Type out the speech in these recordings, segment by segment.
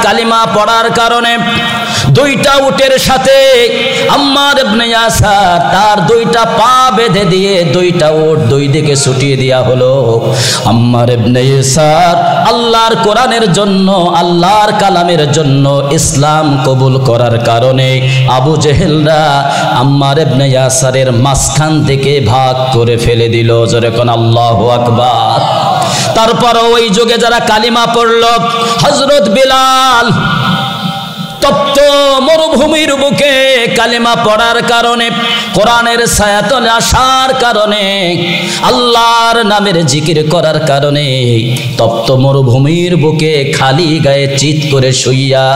কালিমা পড়ার কারণে দুইটা উটের সাথে আম্মার ইবনে ইয়াসার তার দুইটা পা বেঁধে দিয়ে দুইটা উট দুই দিকে ছুটিয়ে দেয়া হলো। আম্মার ইবনে ইয়াসার আল্লাহর কোরআনের জন্য, আল্লাহর কালামের জন্য ইসলাম কবুল করার কারণে আবু জেহেলরা আম্মার ইবনে ইয়াসারের মাঝখান থেকে ভাগ করে ফেলে দিল। জোরে কোন আল্লাহু আকবার। তারপর ওই যুগে যারা কালিমা পড়ল, হযরত বিলাল তপ্ত মরুভূমির বুকে কালিমা পড়ার কারণে, কোরআনের ছায়াতলে আসার কারণে, আল্লাহর নামের জিকির করার কারণে তপ্ত মরুভূমির বুকে খালি গায়ে চিৎ করে শুইয়া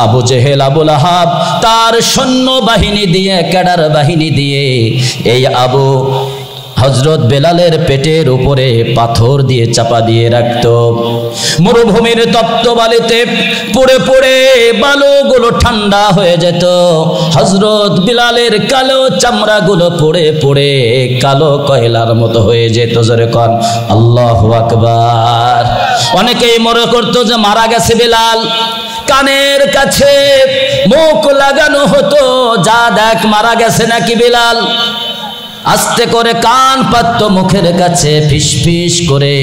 আবু জেহেল, আবুল আহাব তার সৈন্য বাহিনী দিয়ে, ক্যাডার বাহিনী দিয়ে এই আবু হযরত বেলালের পেটের উপরে পাথর দিয়ে চাপা দিয়ে রাখত। মরুভূমির তপ্ত বালিতে পড়ে পড়ে বালুগুলো ঠান্ডা হয়ে যেত। হযরত বিলালের কালো চামড়াগুলো পড়ে পড়ে কালো কয়লার মতো হয়ে যেত। জোরে কোন আল্লাহু আকবার। অনেকেই মনে করতো যে মারা গেছে বিলাল, কানের কাছে মুখ লাগানো হতো, যা দেখ মারা গেছে নাকি বিলাল। আস্তে করে কান পাতত মুখের কাছে, ফিস ফিস করে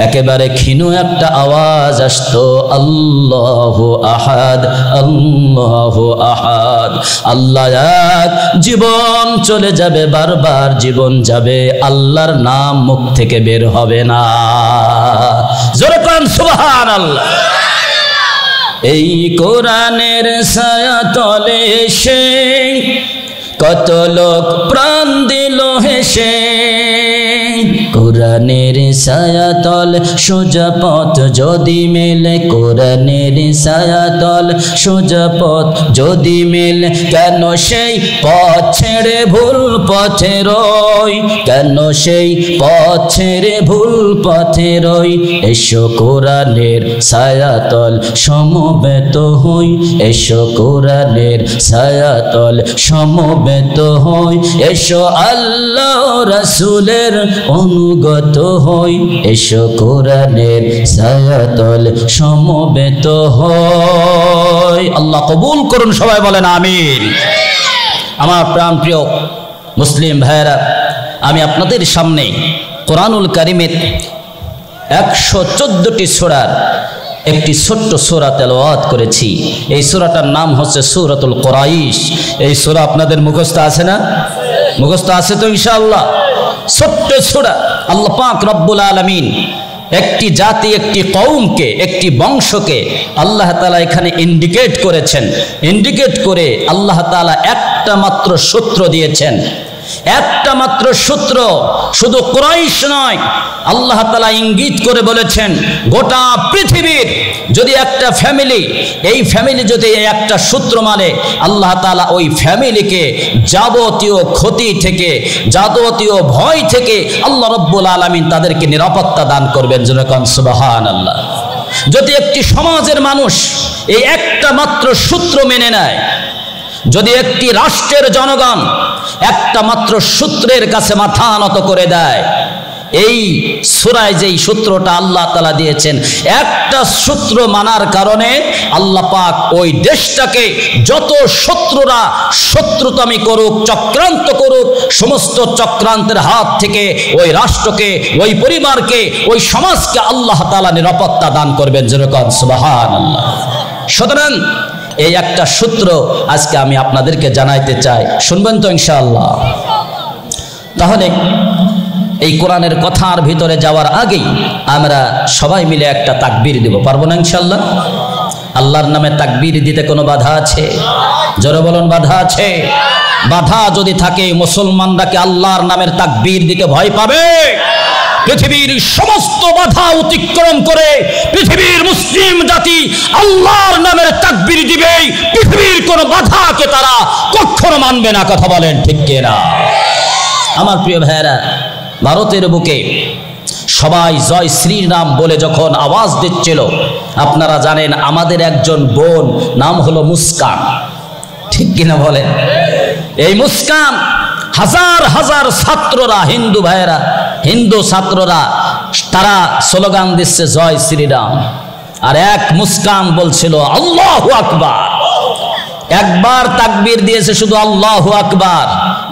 একেবারে ক্ষীণ একটা আওয়াজ আসতো, আল্লাহু আহাদ, আল্লাহু আহাদ। আল্লাহ এক, জীবন চলে যাবে, বারবার জীবন যাবে, আল্লাহর নাম মুখ থেকে বের হবে না। জোরে কোন সুবহানাল্লাহ। এই কোরআনের ছায়াতলে এসে কত লোক প্রাণ দিল হেসে, কোরআনের ছায়াতল সোজা পথ যদি মেলে, কোরআনের ছায়াতল সোজা পথ যদি মেলে, কেন সেই পথ ছেড়ে ভুল পথে রই, কেন সেই পথ ছেড়ে ভুল পথে রই। এসো কোরআনের ছায়াতল সমবেত হই, এসো কোরআনের ছায়াতল সমবেত হই, এসো আল্লাহ রাসূলের অনুগত হই, এসো কোরআনের ছায়াতল সমবেত হই। আল্লাহ কবুল করুন, সবাই বলেন আমিন। আমার প্রাণপ্রিয় মুসলিম ভাইয়েরা, আমি আপনাদের সামনে কোরআনুল কারীমের 114টি সূরার একটি ছোট্ট সূরা তেলাওয়াত করেছি। এই সূরাটার নাম হচ্ছে সূরাতুল কুরাইশ। এই সূরা আপনাদের মুখস্থ আছে না? মুখস্থ আছে তো ইনশাআল্লাহ? ছোট্ট সূরা। আল্লাহ পাক রব্বুল আলামিন একটি জাতি, একটি কওমকে, একটি বংশকে আল্লাহ তাআলা এখানে ইন্ডিকেট করেছেন। ইন্ডিকেট করে আল্লাহ তাআলা একটা মাত্র সূত্র দিয়েছেন, একটা মাত্র সূত্র। শুধু কুরাইশ নয়, আল্লাহ তাআলা ইঙ্গিত করে বলেছেন গোটা পৃথিবীর যদি একটা ফ্যামিলি, এই ফ্যামিলি যদি একটা সূত্র মানে, আল্লাহ তাআলা ওই ফ্যামিলিকে যাবতীয় ক্ষতি থেকে, যাবতীয় ভয় থেকে আল্লাহ রব্বুল আলামিন তাদেরকে নিরাপত্তা দান করবেন। যেরকম সুবহানাল্লাহ। যদি একটি সমাজের মানুষ এই একটা মাত্র সূত্র মেনে নেয়, যদি একটি রাষ্ট্রের জনগণ একটা মাত্র সূত্রের কাছে মাথা নত করে দেয়, এই সূরায় যেই সূত্রটা আল্লাহ তাআলা দিয়েছেন, একটা সূত্র মানার কারণে আল্লাহ পাক ওই দেশটাকে যত শত্রুরা শত্রুতামি করুক, চক্রান্ত করুক, সমস্ত চক্রান্তের হাত থেকে ওই রাষ্ট্রকে, ওই পরিবারকে, ওই সমাজকে আল্লাহ তাআলা নিরাপত্তা দান করবেন। যেরকম সুবহানাল্লাহ। সুতরাং এই একটা সূত্র আজকে আমি আপনাদেরকে জানাইতে চাই, শুনবেন তো ইনশাআল্লাহ? তাহলে এই কোরআনের কথার ভিতরে যাওয়ার আগেই আমরা সবাই মিলে একটা তাকবীর দেব, পারবো না ইনশাআল্লাহ? আল্লাহর নামে তাকবীর দিতে কোনো বাধা আছে? জোরে বলুন, বাধা আছে? বাধা যদি থাকে, মুসলমানরা কি আল্লাহর নামের তাকবীর দিতে ভয় পাবে? পৃথিবীর সমস্ত বাধা অতিক্রম করে পৃথিবীর মুসলিম জাতি আল্লাহর নামের তাকবীর দিবে। পৃথিবীর কোনো বাধাকে তারা কখনো মানবে না। কথা বলেন ঠিক কিনা? আমার প্রিয় ভাইয়েরা, ভারতের বুকে সবাই জয় শ্রীরাম বলে যখন আওয়াজ দিচ্ছিল, আপনারা জানেন আমাদের একজন বোন, নাম হলো মুস্কান, ঠিক কিনা বলেন? এই মুস্কান হাজার হাজার ছাত্ররা, হিন্দু ভাইয়েরা, হিন্দু ছাত্ররা, তারা স্লোগান দিচ্ছে জয় শ্রীরাম। আর এক মুস্কান বলছিল আল্লাহু আকবার। একবার তাকবীর দিয়েছে শুধু আল্লাহু আকবার,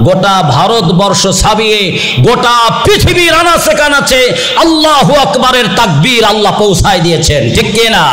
গোটা ভারতবর্ষ ছাপিয়ে গোটা পৃথিবীর আনাচে কানাচে আল্লাহু আকবারের তাকবীর আল্লাহ পৌঁছায় দিয়েছেন, ঠিক কিনা?